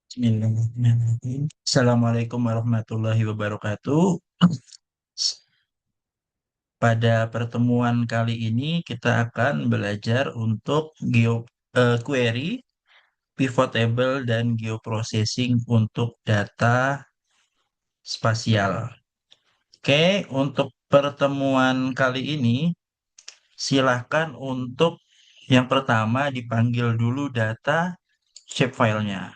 Bismillahirrahmanirrahim. Assalamualaikum warahmatullahi wabarakatuh. Pada pertemuan kali ini kita akan belajar untuk query, pivot table, dan geoprocessing untuk data spasial. Oke, untuk pertemuan kali ini silahkan untuk yang pertama dipanggil dulu data shapefile-nya.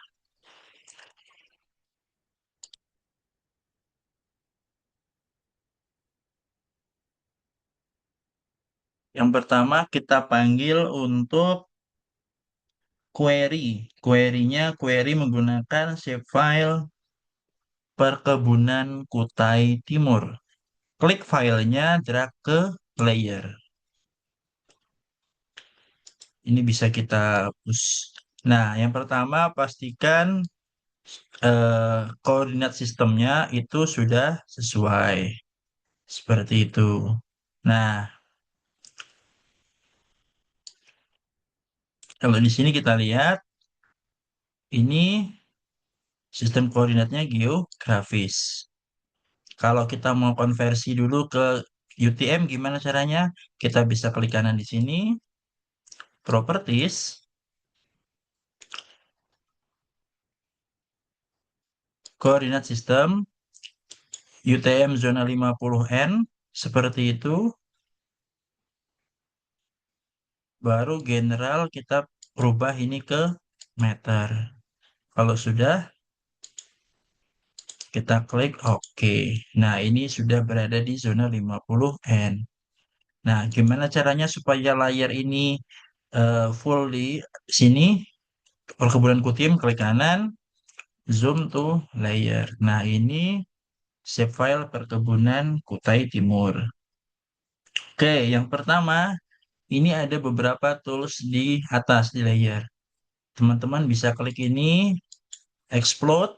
Yang pertama kita panggil untuk query. Query-nya query menggunakan shapefile perkebunan Kutai Timur. Klik filenya, drag ke layer. Ini bisa kita hapus. Nah, yang pertama pastikan koordinat sistemnya itu sudah sesuai. Seperti itu. Nah, kalau di sini kita lihat, ini sistem koordinatnya geografis. Kalau kita mau konversi dulu ke UTM, gimana caranya? Kita bisa klik kanan di sini, Properties, Koordinat Sistem, UTM zona 50N, seperti itu. Baru general kita rubah ini ke meter. Kalau sudah, kita klik OK. Nah, ini sudah berada di zona 50N. Nah, gimana caranya supaya layar ini full di sini? Perkebunan Kutim, klik kanan, zoom to layer. Nah, ini save file perkebunan Kutai Timur. Oke, yang pertama, ini ada beberapa tools di atas di layer. Teman-teman bisa klik ini, explode,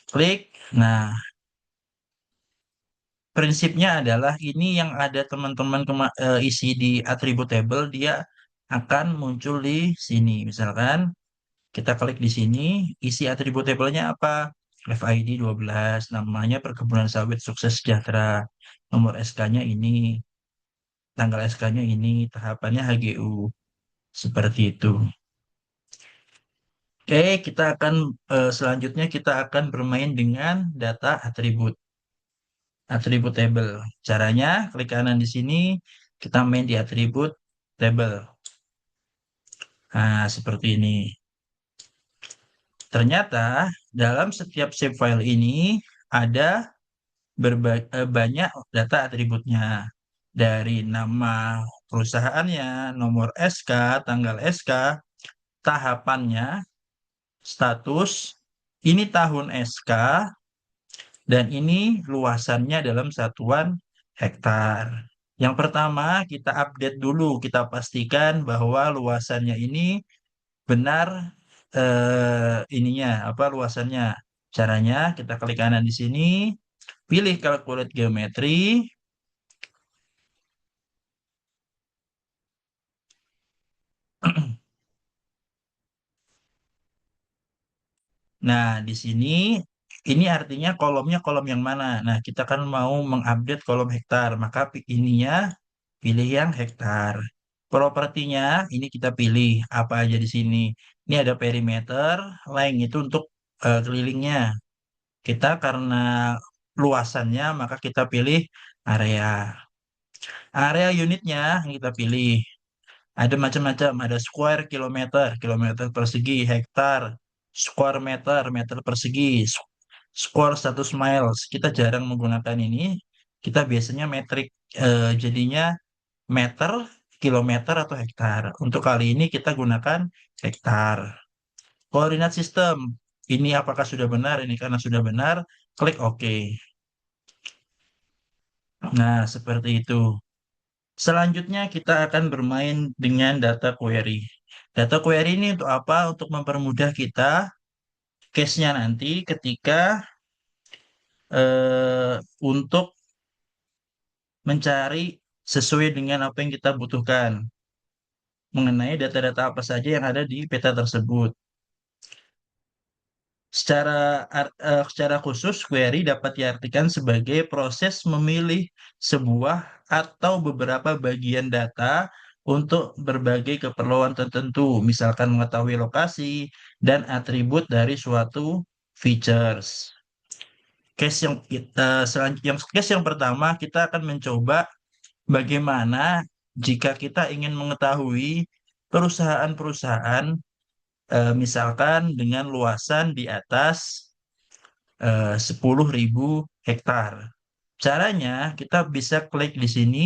klik. Nah, prinsipnya adalah ini yang ada teman-teman isi di attribute table, dia akan muncul di sini. Misalkan kita klik di sini, isi atribut tabelnya apa? FID 12, namanya Perkebunan Sawit Sukses Sejahtera. Nomor SK-nya ini, tanggal SK-nya ini, tahapannya HGU. Seperti itu. Oke, kita akan selanjutnya kita akan bermain dengan data atribut. Atribut table. Caranya, klik kanan di sini, kita main di atribut table. Nah, seperti ini. Ternyata dalam setiap shapefile ini ada banyak data atributnya. Dari nama perusahaannya, nomor SK, tanggal SK, tahapannya, status, ini tahun SK, dan ini luasannya dalam satuan hektar. Yang pertama, kita update dulu, kita pastikan bahwa luasannya ini benar ininya, apa luasannya. Caranya, kita klik kanan di sini, pilih calculate geometry. Nah, di sini ini artinya kolomnya kolom yang mana? Nah, kita kan mau mengupdate kolom hektar, maka ininya pilih yang hektar. Propertinya ini kita pilih apa aja di sini. Ini ada perimeter, length itu untuk kelilingnya. Kita karena luasannya maka kita pilih area. Area unitnya yang kita pilih. Ada macam-macam, ada square kilometer, kilometer persegi, hektar, square meter, meter persegi, square 100 miles. Kita jarang menggunakan ini. Kita biasanya metrik, jadinya meter, kilometer, atau hektar. Untuk kali ini kita gunakan hektar. Koordinat sistem. Ini apakah sudah benar? Ini karena sudah benar, klik OK. Nah, seperti itu. Selanjutnya kita akan bermain dengan data query. Data query ini untuk apa? Untuk mempermudah kita case-nya nanti ketika untuk mencari sesuai dengan apa yang kita butuhkan mengenai data-data apa saja yang ada di peta tersebut. Secara khusus, query dapat diartikan sebagai proses memilih sebuah atau beberapa bagian data untuk berbagai keperluan tertentu, misalkan mengetahui lokasi dan atribut dari suatu features. Case yang pertama, kita akan mencoba bagaimana jika kita ingin mengetahui perusahaan-perusahaan, misalkan dengan luasan di atas 10.000 hektar. Caranya, kita bisa klik di sini,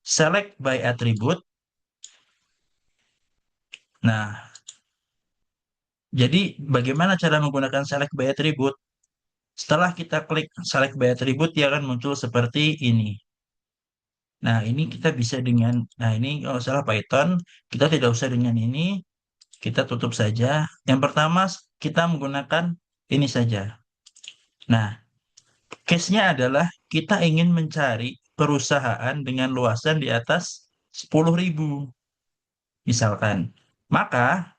select by attribute. Nah, jadi bagaimana cara menggunakan select by attribute? Setelah kita klik select by attribute, dia akan muncul seperti ini. Nah, ini kita bisa dengan, nah ini kalau salah Python, kita tidak usah dengan ini, kita tutup saja. Yang pertama, kita menggunakan ini saja. Nah, case-nya adalah kita ingin mencari perusahaan dengan luasan di atas 10.000, misalkan. Maka,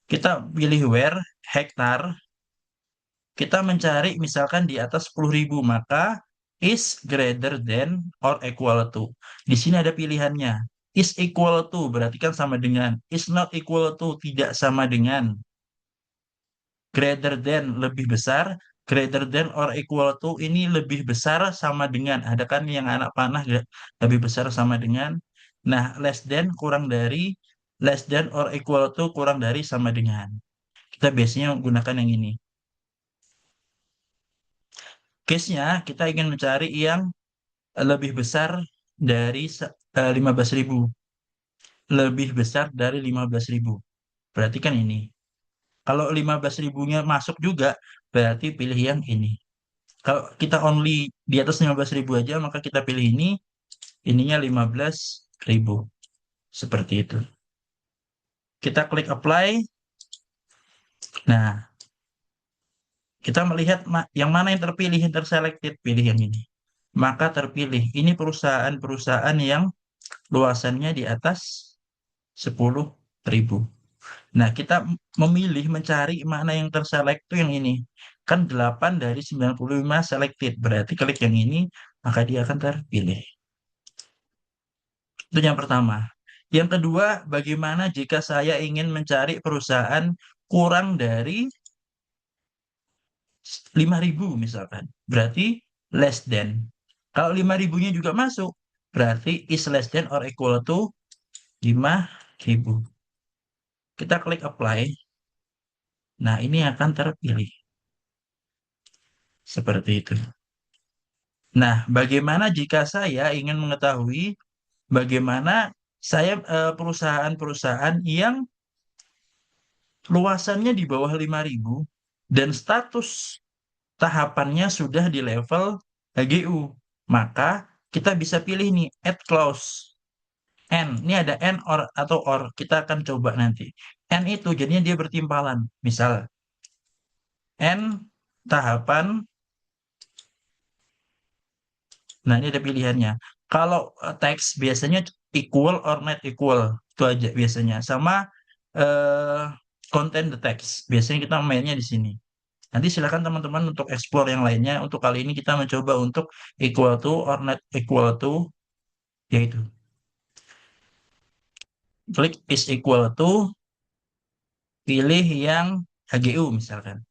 kita pilih where, hektar, kita mencari misalkan di atas 10.000, maka is greater than or equal to. Di sini ada pilihannya. Is equal to berarti kan sama dengan. Is not equal to tidak sama dengan. Greater than lebih besar. Greater than or equal to ini lebih besar sama dengan. Ada kan yang anak panah lebih besar sama dengan. Nah, less than kurang dari. Less than or equal to kurang dari sama dengan. Kita biasanya gunakan yang ini. Case-nya kita ingin mencari yang lebih besar dari 15.000. Lebih besar dari 15.000. Berarti kan ini. Kalau 15 ribunya masuk juga, berarti pilih yang ini. Kalau kita only di atas 15.000 aja, maka kita pilih ini. Ininya 15.000. Seperti itu. Kita klik apply. Nah, kita melihat yang mana yang terpilih, yang terselected. Pilih yang ini. Maka terpilih. Ini perusahaan-perusahaan yang luasannya di atas 10.000. Nah, kita memilih mencari mana yang terselect itu yang ini. Kan 8 dari 95 selected. Berarti klik yang ini, maka dia akan terpilih. Itu yang pertama. Yang kedua, bagaimana jika saya ingin mencari perusahaan kurang dari 5.000 misalkan. Berarti less than. Kalau 5.000-nya juga masuk, berarti is less than or equal to 5.000. Kita klik apply. Nah, ini akan terpilih. Seperti itu. Nah, bagaimana jika saya ingin mengetahui bagaimana perusahaan-perusahaan yang luasannya di bawah 5.000 dan status tahapannya sudah di level HGU. Maka kita bisa pilih nih add clause. N, ini ada N or atau or. Kita akan coba nanti. N itu jadinya dia bertimpalan. Misal N tahapan. Nah, ini ada pilihannya. Kalau teks biasanya equal or not equal. Itu aja biasanya. Sama eh, content the text. Biasanya kita mainnya di sini. Nanti silakan teman-teman untuk explore yang lainnya. Untuk kali ini kita mencoba untuk equal to or not equal to. Yaitu klik is equal to. Pilih yang HGU misalkan.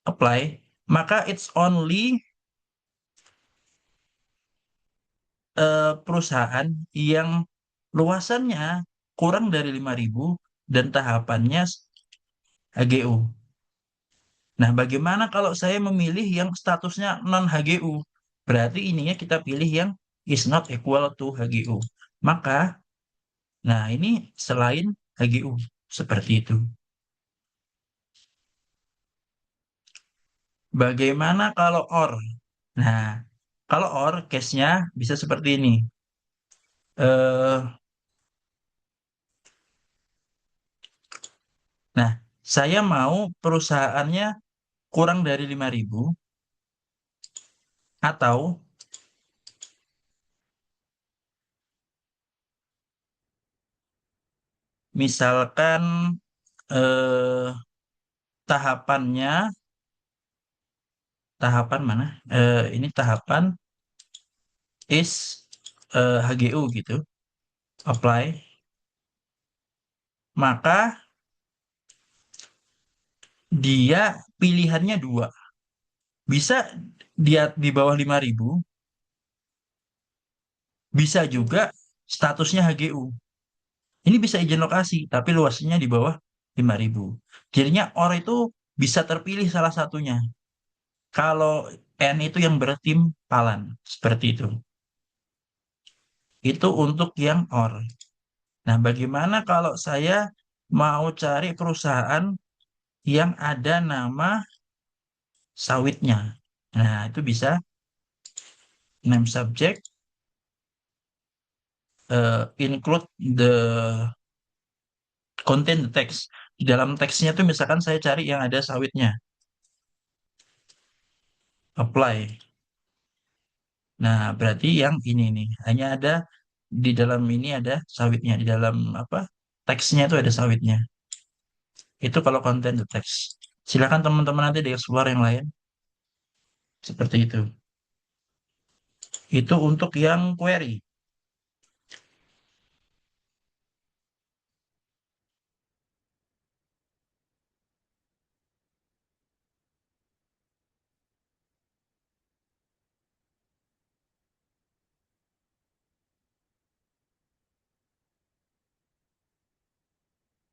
Apply. Maka it's only perusahaan yang luasannya kurang dari 5.000 dan tahapannya HGU. Nah, bagaimana kalau saya memilih yang statusnya non HGU? Berarti ininya kita pilih yang is not equal to HGU. Maka, nah ini selain HGU. Seperti itu. Bagaimana kalau OR? Nah, kalau OR, case-nya bisa seperti ini. Eh, nah, saya mau perusahaannya kurang dari 5.000 atau misalkan eh, tahapannya, tahapan mana? Ini tahapan is HGU gitu, apply. Maka dia pilihannya dua. Bisa dia di bawah 5.000, bisa juga statusnya HGU. Ini bisa izin lokasi, tapi luasnya di bawah 5.000. Jadinya OR itu bisa terpilih salah satunya. Kalau N itu yang bertimpalan, seperti itu. Itu untuk yang OR. Nah, bagaimana kalau saya mau cari perusahaan yang ada nama sawitnya? Nah, itu bisa name subject, include the content the text. Di dalam teksnya tuh misalkan saya cari yang ada sawitnya, apply. Nah, berarti yang ini nih, hanya ada di dalam ini ada sawitnya, di dalam apa? Teksnya itu ada sawitnya. Itu kalau content the text. Silakan teman-teman nanti di-explore yang lain seperti itu. Itu untuk yang query.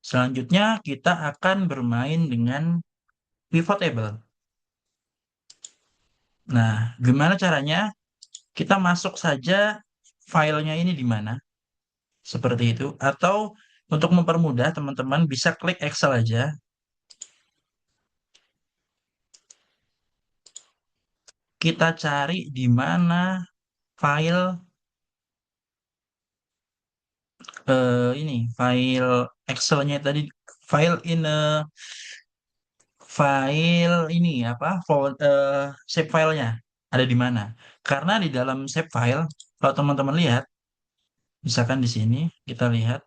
Selanjutnya kita akan bermain dengan pivot table. Nah, gimana caranya? Kita masuk saja filenya ini di mana, seperti itu. Atau untuk mempermudah teman-teman bisa klik Excel aja. Kita cari di mana file ini, file Excelnya tadi, file in file ini apa? Save filenya ada di mana? Karena di dalam save file, kalau teman-teman lihat, misalkan di sini kita lihat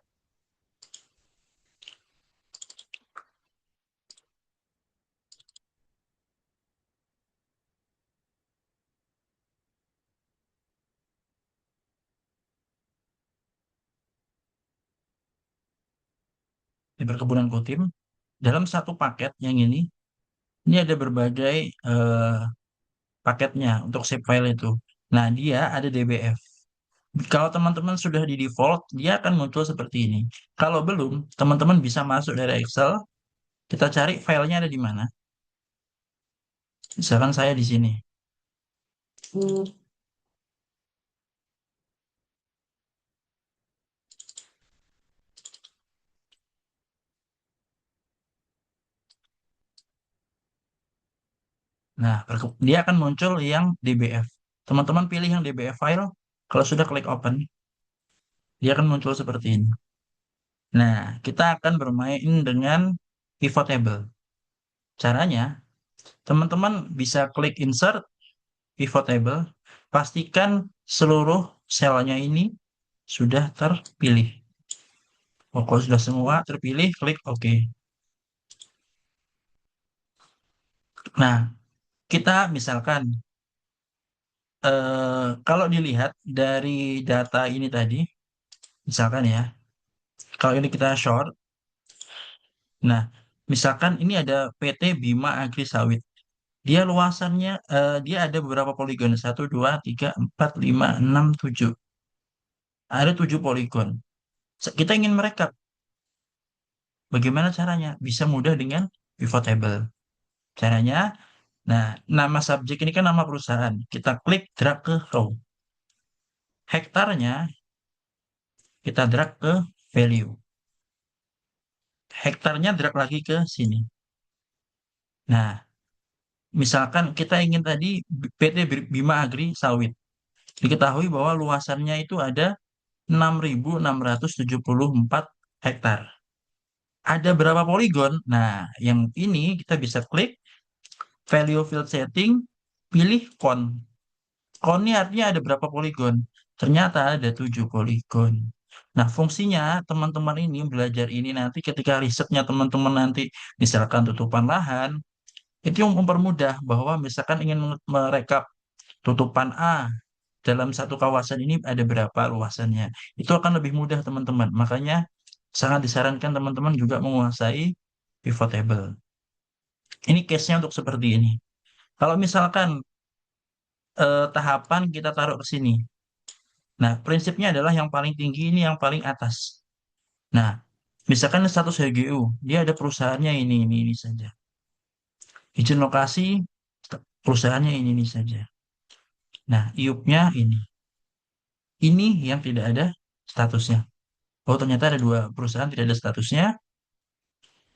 di perkebunan Kotim, dalam satu paket yang ini ada berbagai paketnya untuk save file itu. Nah, dia ada DBF. Kalau teman-teman sudah di default, dia akan muncul seperti ini. Kalau belum, teman-teman bisa masuk dari Excel, kita cari filenya ada di mana. Misalkan saya di sini. Nah, dia akan muncul yang DBF. Teman-teman pilih yang DBF file, kalau sudah klik open, dia akan muncul seperti ini. Nah, kita akan bermain dengan pivot table. Caranya, teman-teman bisa klik insert pivot table, pastikan seluruh selnya ini sudah terpilih. Oh, kalau sudah semua terpilih, klik OK. Nah, kita misalkan, kalau dilihat dari data ini tadi, misalkan ya, kalau ini kita short, nah, misalkan ini ada PT Bima Agri Sawit. Dia luasannya, dia ada beberapa poligon. 1, 2, 3, 4, 5, 6, 7. Ada 7 poligon. Kita ingin merekap. Bagaimana caranya? Bisa mudah dengan pivot table. Caranya, nah, nama subjek ini kan nama perusahaan. Kita klik drag ke row. Hektarnya, kita drag ke value. Hektarnya drag lagi ke sini. Nah, misalkan kita ingin tadi PT Bima Agri Sawit. Diketahui bahwa luasannya itu ada 6.674 hektar. Ada berapa poligon? Nah, yang ini kita bisa klik value field setting, pilih count. Count ini artinya ada berapa poligon. Ternyata ada 7 poligon. Nah, fungsinya teman-teman ini belajar ini nanti ketika risetnya teman-teman nanti misalkan tutupan lahan, itu yang mempermudah bahwa misalkan ingin merekap tutupan A dalam satu kawasan ini ada berapa luasannya. Itu akan lebih mudah teman-teman. Makanya sangat disarankan teman-teman juga menguasai pivot table. Ini case-nya untuk seperti ini. Kalau misalkan tahapan kita taruh ke sini. Nah, prinsipnya adalah yang paling tinggi ini yang paling atas. Nah, misalkan status HGU, dia ada perusahaannya ini saja. Izin lokasi, perusahaannya ini saja. Nah, IUP-nya ini. Ini yang tidak ada statusnya. Oh, ternyata ada dua perusahaan tidak ada statusnya,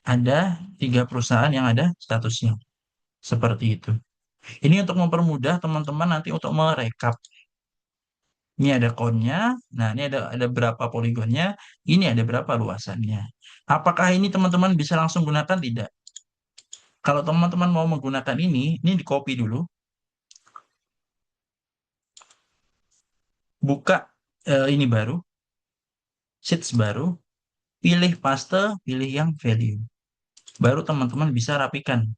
ada tiga perusahaan yang ada statusnya. Seperti itu. Ini untuk mempermudah teman-teman nanti untuk merekap. Ini ada konnya, nah ini ada berapa poligonnya, ini ada berapa luasannya. Apakah ini teman-teman bisa langsung gunakan? Tidak. Kalau teman-teman mau menggunakan ini di copy dulu, buka ini baru, sheets baru, pilih paste, pilih yang value. Baru teman-teman bisa rapikan.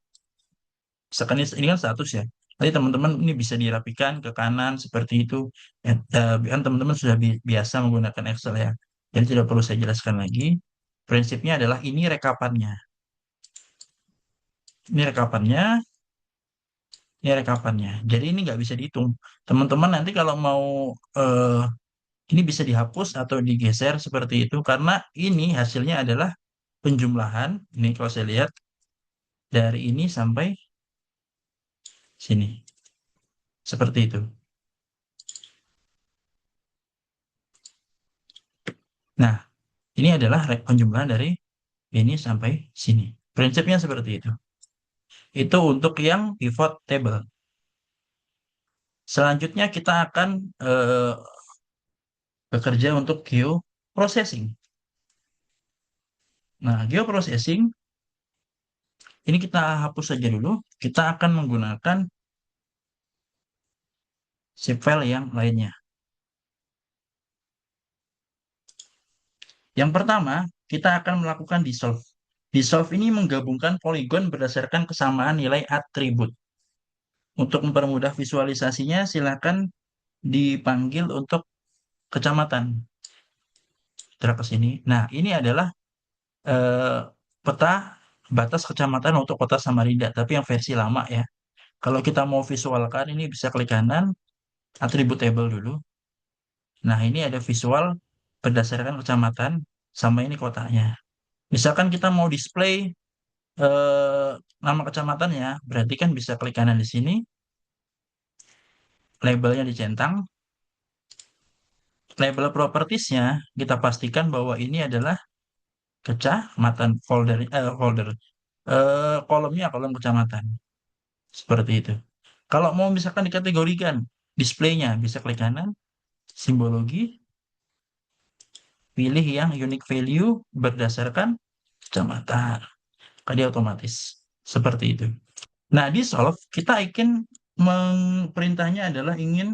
Misalkan ini kan status ya. Nanti teman-teman ini bisa dirapikan ke kanan seperti itu. Kan teman-teman sudah biasa menggunakan Excel ya. Jadi tidak perlu saya jelaskan lagi. Prinsipnya adalah ini rekapannya. Ini rekapannya, ini rekapannya. Jadi ini nggak bisa dihitung. Teman-teman nanti kalau mau ini bisa dihapus atau digeser seperti itu karena ini hasilnya adalah penjumlahan. Ini kalau saya lihat dari ini sampai sini. Seperti itu. Nah, ini adalah penjumlahan dari ini sampai sini. Prinsipnya seperti itu. Itu untuk yang pivot table. Selanjutnya kita akan bekerja untuk geoprocessing. Nah, geoprocessing ini kita hapus saja dulu. Kita akan menggunakan shape file yang lainnya. Yang pertama, kita akan melakukan dissolve. Dissolve ini menggabungkan poligon berdasarkan kesamaan nilai atribut. Untuk mempermudah visualisasinya, silakan dipanggil untuk kecamatan. Kita ke sini. Nah, ini adalah eh, peta batas kecamatan untuk kota Samarinda, tapi yang versi lama ya. Kalau kita mau visualkan ini bisa klik kanan, atribut table dulu. Nah, ini ada visual berdasarkan kecamatan sama ini kotanya. Misalkan kita mau display eh, nama kecamatannya, berarti kan bisa klik kanan di sini, labelnya dicentang, label propertiesnya kita pastikan bahwa ini adalah kecamatan folder kolomnya kolom kecamatan. Seperti itu. Kalau mau misalkan dikategorikan displaynya bisa klik kanan, simbologi, pilih yang unique value berdasarkan kecamatan. Dia otomatis. Seperti itu. Nah, di solve kita ingin perintahnya adalah ingin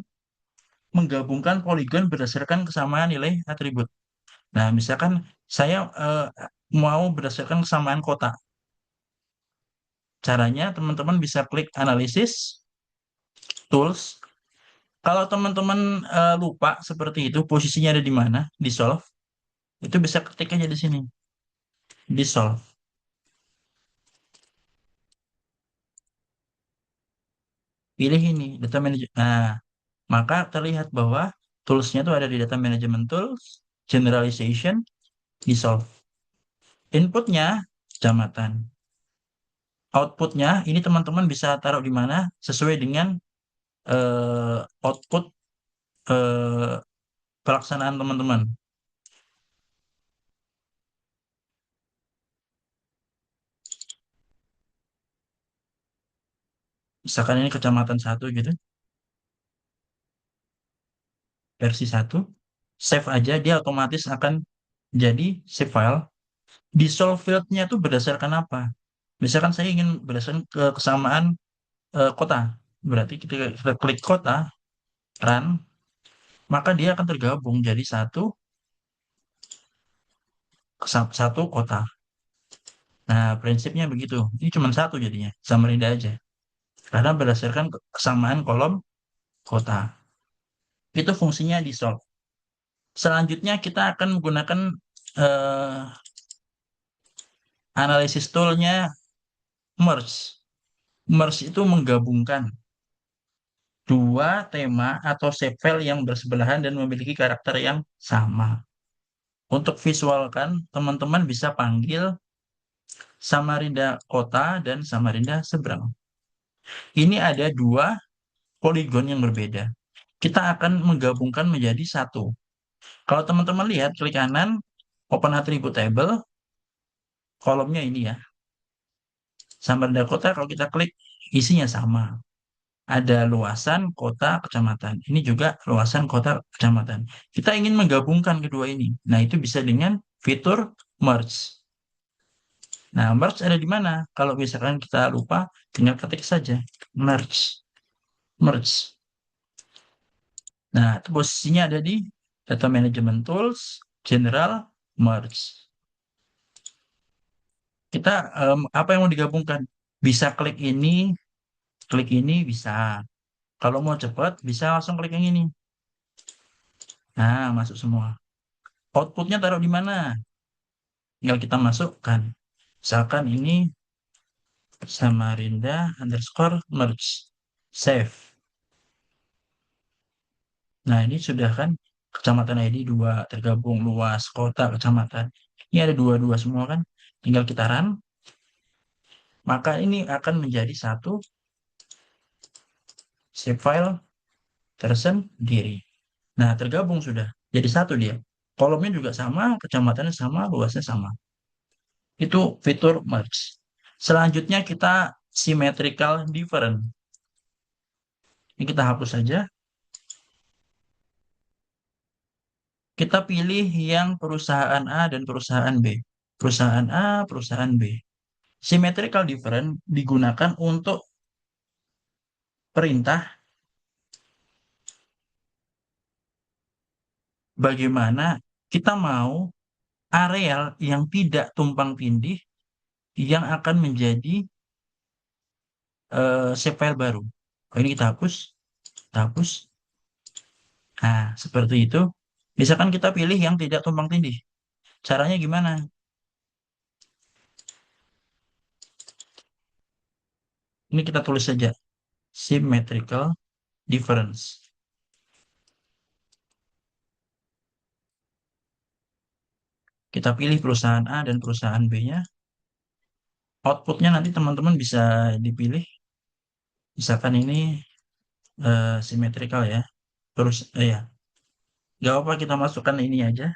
menggabungkan poligon berdasarkan kesamaan nilai atribut. Nah, misalkan saya mau berdasarkan kesamaan kota. Caranya teman-teman bisa klik analisis, tools. Kalau teman-teman lupa seperti itu, posisinya ada di mana, di solve, itu bisa ketik aja di sini, di solve. Pilih ini, data management. Nah, maka terlihat bahwa toolsnya itu ada di data management tools, generalization, di solve. Inputnya, kecamatan. Outputnya, ini teman-teman bisa taruh di mana sesuai dengan output eh, pelaksanaan teman-teman. Misalkan ini kecamatan satu gitu, versi satu, save aja, dia otomatis akan jadi save file. Di solve field-nya itu berdasarkan apa? Misalkan saya ingin berdasarkan kesamaan kota, berarti kita klik kota, run, maka dia akan tergabung jadi satu satu kota. Nah, prinsipnya begitu. Ini cuma satu jadinya, Samarinda aja. Karena berdasarkan kesamaan kolom kota. Itu fungsinya di solve. Selanjutnya kita akan menggunakan eh, analisis toolnya merge. Merge itu menggabungkan dua tema atau shape file yang bersebelahan dan memiliki karakter yang sama. Untuk visualkan, teman-teman bisa panggil Samarinda Kota dan Samarinda Seberang. Ini ada dua poligon yang berbeda. Kita akan menggabungkan menjadi satu. Kalau teman-teman lihat, klik kanan, open attribute table, kolomnya ini ya. Samarinda Kota, kalau kita klik, isinya sama. Ada luasan kota kecamatan. Ini juga luasan kota kecamatan. Kita ingin menggabungkan kedua ini. Nah, itu bisa dengan fitur merge. Nah, merge ada di mana? Kalau misalkan kita lupa, tinggal ketik saja merge. Merge. Nah, itu posisinya ada di Data Management Tools, General, Merge. Kita apa yang mau digabungkan? Bisa klik ini bisa. Kalau mau cepat, bisa langsung klik yang ini. Nah, masuk semua. Outputnya taruh di mana? Tinggal kita masukkan. Misalkan ini Samarinda underscore merge. Save. Nah, ini sudah kan kecamatan ID 2 tergabung luas kota kecamatan. Ini ada dua-dua semua kan. Tinggal kita run, maka ini akan menjadi satu shapefile tersendiri. Nah, tergabung sudah. Jadi satu dia. Kolomnya juga sama, kecamatannya sama, luasnya sama. Itu fitur merge. Selanjutnya kita symmetrical different. Ini kita hapus saja. Kita pilih yang perusahaan A dan perusahaan B. Perusahaan A, perusahaan B. Symmetrical different digunakan untuk perintah bagaimana kita mau areal yang tidak tumpang tindih yang akan menjadi shapefile baru. Oh, ini kita hapus, kita hapus. Nah, seperti itu. Misalkan kita pilih yang tidak tumpang tindih. Caranya gimana? Ini kita tulis saja. Symmetrical difference. Kita pilih perusahaan A dan perusahaan B-nya. Outputnya nanti teman-teman bisa dipilih. Misalkan ini symmetrical ya. Terus, ya. Gak apa kita masukkan ini aja.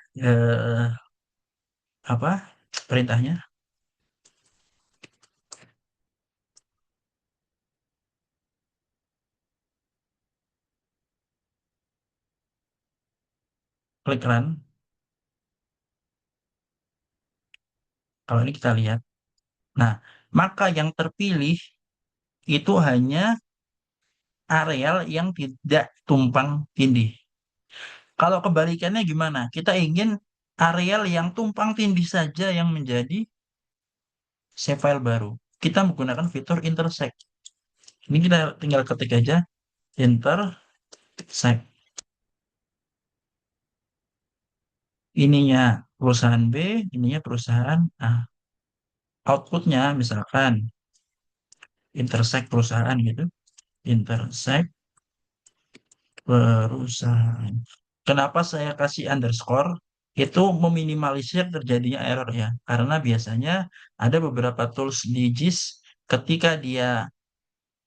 Apa? Perintahnya. Klik run. Kalau ini kita lihat. Nah, maka yang terpilih itu hanya areal yang tidak tumpang tindih. Kalau kebalikannya gimana? Kita ingin areal yang tumpang tindih saja yang menjadi save file baru. Kita menggunakan fitur intersect. Ini kita tinggal ketik aja intersect. Ininya perusahaan B, ininya perusahaan A. Outputnya misalkan intersect perusahaan gitu. Intersect perusahaan. Kenapa saya kasih underscore? Itu meminimalisir terjadinya error ya. Karena biasanya ada beberapa tools di JIS ketika dia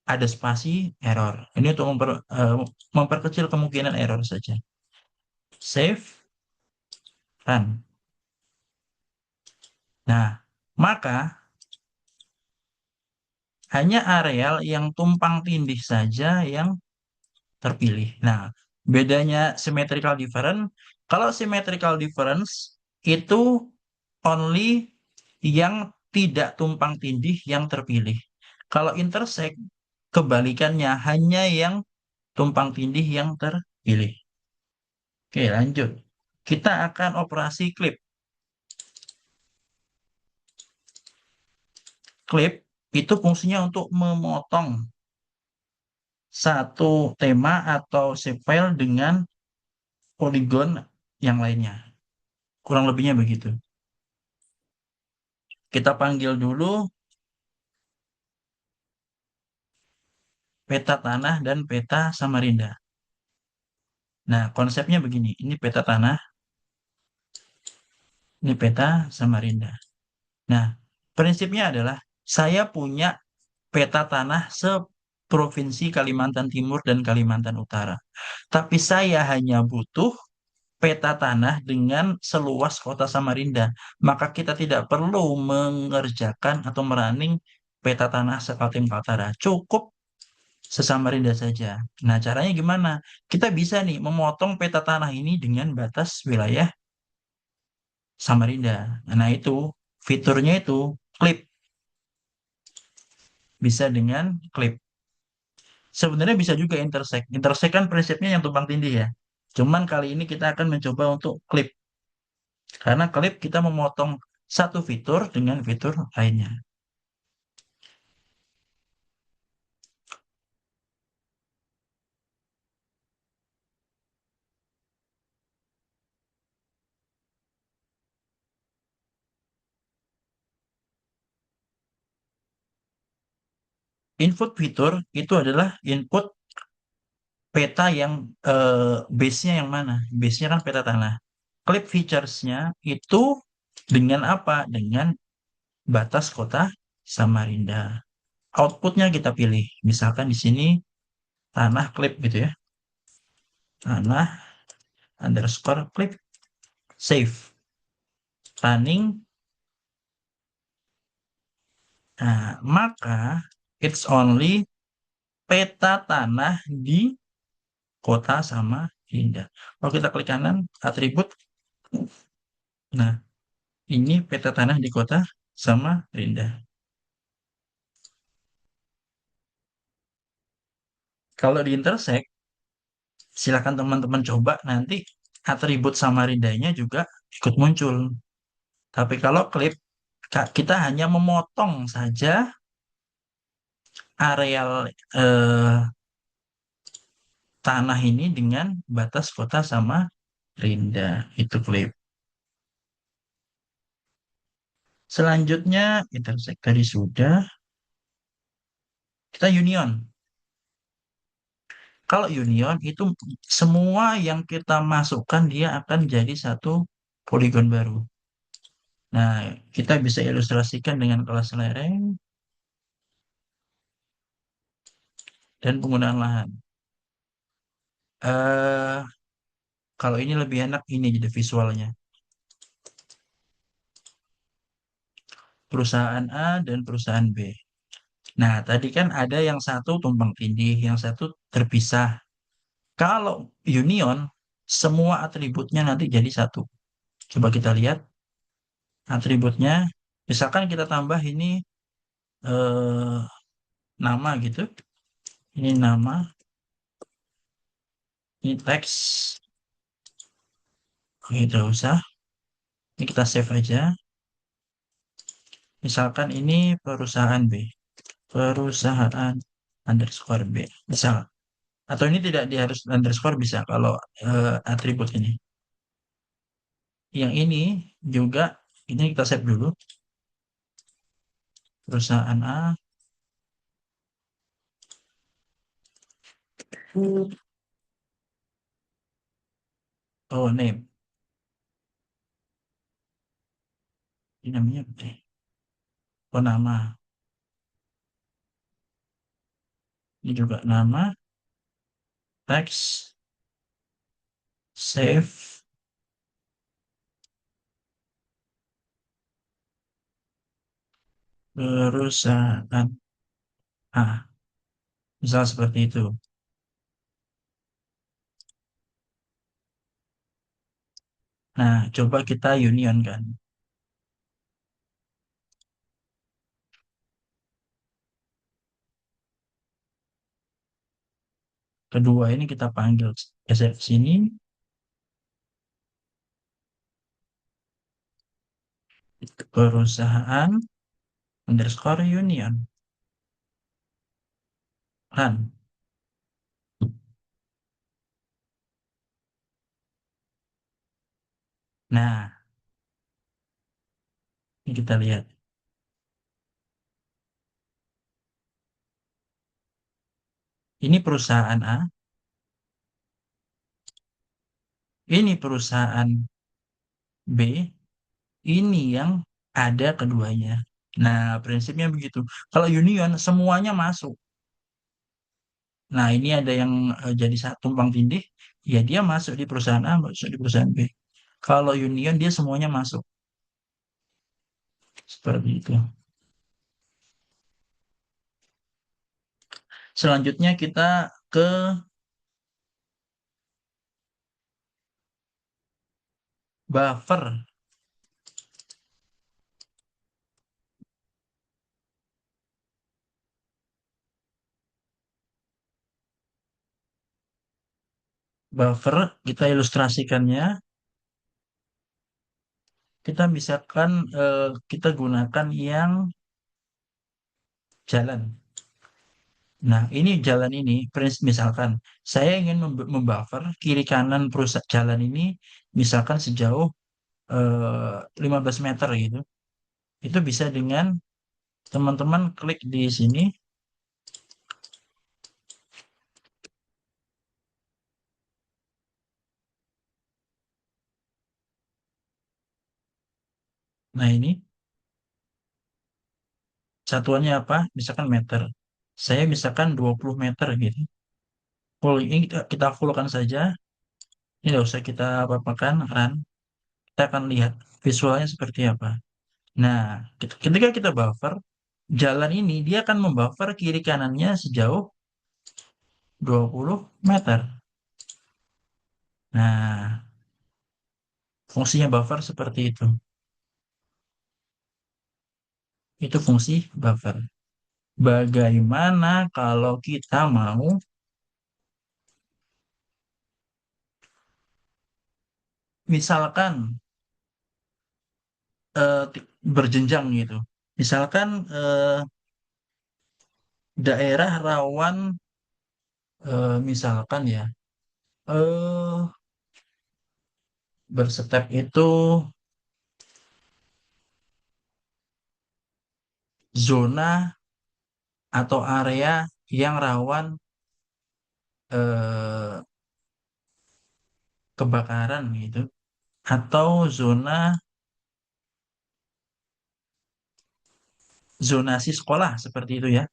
ada spasi error. Ini untuk memperkecil kemungkinan error saja. Save, run. Nah, maka hanya areal yang tumpang tindih saja yang terpilih. Nah, bedanya symmetrical difference, kalau symmetrical difference itu only yang tidak tumpang tindih yang terpilih. Kalau intersect, kebalikannya hanya yang tumpang tindih yang terpilih. Oke, lanjut. Kita akan operasi clip. Clip itu fungsinya untuk memotong satu tema atau shape dengan poligon yang lainnya. Kurang lebihnya begitu. Kita panggil dulu peta tanah dan peta Samarinda. Nah, konsepnya begini. Ini peta tanah, ini peta Samarinda. Nah, prinsipnya adalah saya punya peta tanah seprovinsi Kalimantan Timur dan Kalimantan Utara. Tapi saya hanya butuh peta tanah dengan seluas kota Samarinda. Maka kita tidak perlu mengerjakan atau merunning peta tanah sekaltim Kaltara. Cukup sesamarinda saja. Nah, caranya gimana? Kita bisa nih memotong peta tanah ini dengan batas wilayah Samarinda. Nah, itu fiturnya itu klip. Bisa dengan klip. Sebenarnya bisa juga intersect. Intersect kan prinsipnya yang tumpang tindih ya. Cuman kali ini kita akan mencoba untuk klip. Karena klip kita memotong satu fitur dengan fitur lainnya. Input fitur itu adalah input peta yang base-nya yang mana? Base-nya kan peta tanah. Clip features-nya itu dengan apa? Dengan batas kota Samarinda. Outputnya kita pilih. Misalkan di sini tanah clip gitu ya. Tanah underscore clip. Save. Running. Nah, maka it's only peta tanah di kota Samarinda. Kalau kita klik kanan, atribut. Nah, ini peta tanah di kota Samarinda. Kalau di intersect, silakan teman-teman coba nanti atribut Samarindanya juga ikut muncul. Tapi kalau klip, kita hanya memotong saja areal tanah ini dengan batas kota Samarinda. Itu klip. Selanjutnya, intersect tadi sudah. Kita union. Kalau union itu semua yang kita masukkan dia akan jadi satu poligon baru. Nah, kita bisa ilustrasikan dengan kelas lereng dan penggunaan lahan. eh Kalau ini lebih enak ini jadi visualnya. Perusahaan A dan perusahaan B. Nah, tadi kan ada yang satu tumpang tindih, yang satu terpisah. Kalau union, semua atributnya nanti jadi satu. Coba kita lihat atributnya. Misalkan kita tambah ini eh, nama gitu. Ini nama, ini teks. Oke, tidak usah. Ini kita save aja. Misalkan ini perusahaan B. Perusahaan underscore B. Misal. Atau ini tidak di harus underscore bisa kalau atribut ini. Yang ini juga, ini kita save dulu. Perusahaan A. Oh, name. Ini namanya apa sih? Oh, nama. Ini juga nama. Teks. Save. Perusahaan A. Misal seperti itu. Nah, coba kita union kan. Kedua ini kita panggil geser sini. Perusahaan underscore union run. Nah, ini kita lihat. Ini perusahaan A, ini perusahaan B, ini yang ada keduanya. Nah, prinsipnya begitu. Kalau union, semuanya masuk. Nah, ini ada yang jadi satu tumpang tindih, ya dia masuk di perusahaan A, masuk di perusahaan B. Kalau union, dia semuanya masuk. Seperti itu. Selanjutnya kita ke buffer. Buffer, kita ilustrasikannya. Kita misalkan kita gunakan yang jalan. Nah, ini jalan ini, misalkan saya ingin membuffer kiri kanan perusahaan jalan ini, misalkan sejauh 15 meter gitu. Itu bisa dengan teman-teman klik di sini. Nah, ini satuannya apa? Misalkan meter. Saya misalkan 20 meter gitu. Full ini kita fullkan saja. Ini nggak usah kita apa-apakan, run. Kita akan lihat visualnya seperti apa. Nah, ketika kita buffer, jalan ini dia akan membuffer kiri kanannya sejauh 20 meter. Nah, fungsinya buffer seperti itu. Itu fungsi buffer. Bagaimana kalau kita mau misalkan berjenjang gitu. Misalkan daerah rawan misalkan ya eh berstep itu zona atau area yang rawan eh, kebakaran gitu atau zonasi sekolah seperti itu ya.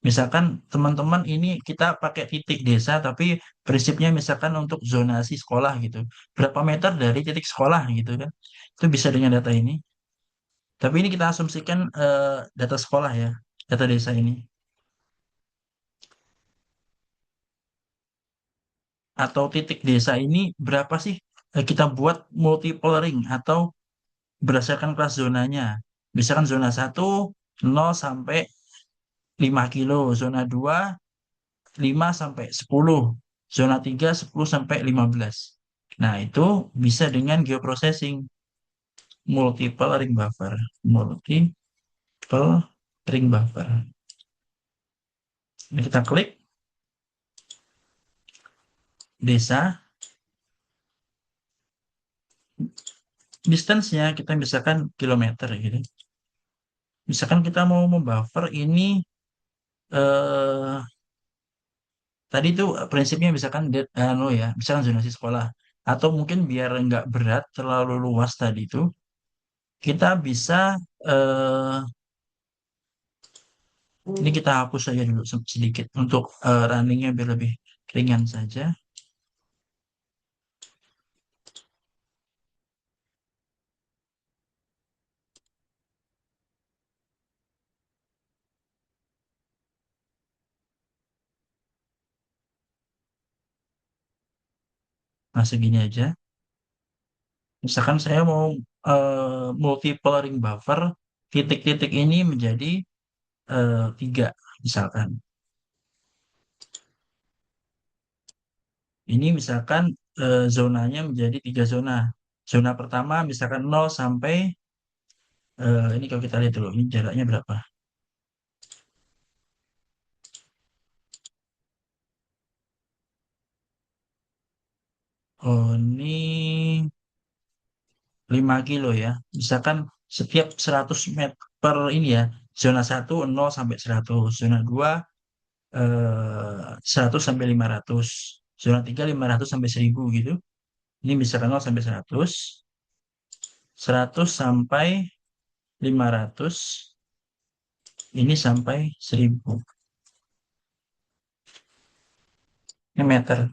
Misalkan teman-teman ini kita pakai titik desa tapi prinsipnya misalkan untuk zonasi sekolah gitu. Berapa meter dari titik sekolah gitu kan. Itu bisa dengan data ini. Tapi ini kita asumsikan data sekolah ya, data desa ini. Atau titik desa ini berapa sih kita buat multiple ring atau berdasarkan kelas zonanya. Misalkan zona 1 0 sampai 5 kilo, zona 2 5 sampai 10, zona 3 10 sampai 15. Nah, itu bisa dengan geoprocessing multiple ring buffer. Multiple ring buffer. Ini kita klik desa, distance-nya kita misalkan kilometer gitu. Misalkan kita mau membuffer ini eh tadi itu prinsipnya misalkan anu ya, misalkan zonasi sekolah atau mungkin biar nggak berat terlalu luas tadi itu kita bisa eh ini kita hapus saja dulu sedikit untuk runningnya biar lebih ringan saja. Nah, segini aja. Misalkan saya mau multiple ring buffer, titik-titik ini menjadi 3 misalkan. Ini misalkan zonanya menjadi 3 zona. Zona pertama misalkan 0 sampai Ini kalau kita lihat dulu, ini jaraknya berapa? Oh, ini 5 kilo ya. Misalkan setiap 100 meter ini ya, zona satu 0 sampai 100, zona 2 100 sampai 500, zona 3 500 sampai 1000 gitu. Ini misalkan 0 sampai 100, 100 sampai 500, ini sampai 1000. Ini meter.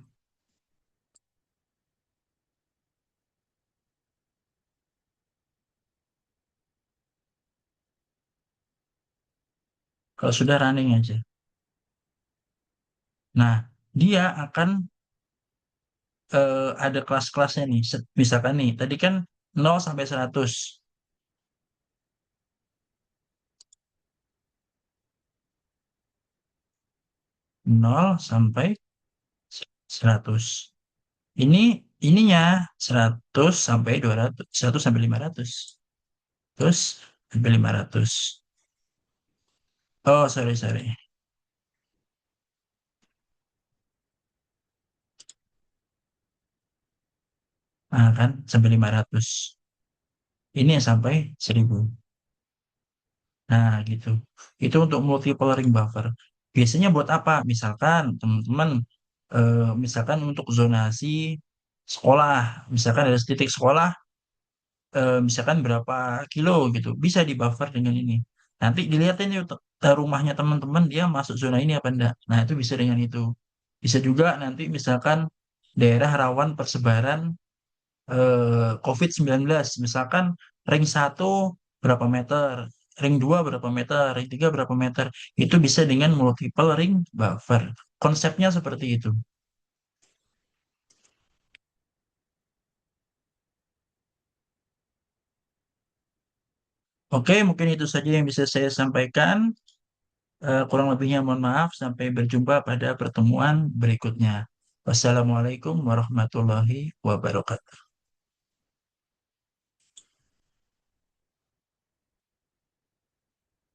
Kalau sudah running aja. Nah, dia akan ada kelas-kelasnya nih. Misalkan nih, tadi kan 0 sampai 100. 0 sampai 100. Ini ininya 100 sampai 200, 100 sampai 500. Terus sampai 500. Oh, sorry, sorry. Nah, kan sampai 500. Ini yang sampai 1000. Nah, gitu. Itu untuk multiple ring buffer. Biasanya buat apa? Misalkan teman-teman, misalkan untuk zonasi sekolah, misalkan ada titik sekolah, misalkan berapa kilo gitu, bisa di buffer dengan ini. Nanti dilihatin yuk rumahnya teman-teman dia masuk zona ini apa enggak. Nah, itu bisa dengan itu. Bisa juga nanti misalkan daerah rawan persebaran COVID-19. Misalkan ring satu berapa meter, ring 2 berapa meter, ring 3 berapa meter. Itu bisa dengan multiple ring buffer. Konsepnya seperti itu. Oke, mungkin itu saja yang bisa saya sampaikan. Kurang lebihnya mohon maaf. Sampai berjumpa pada pertemuan berikutnya. Wassalamualaikum warahmatullahi wabarakatuh.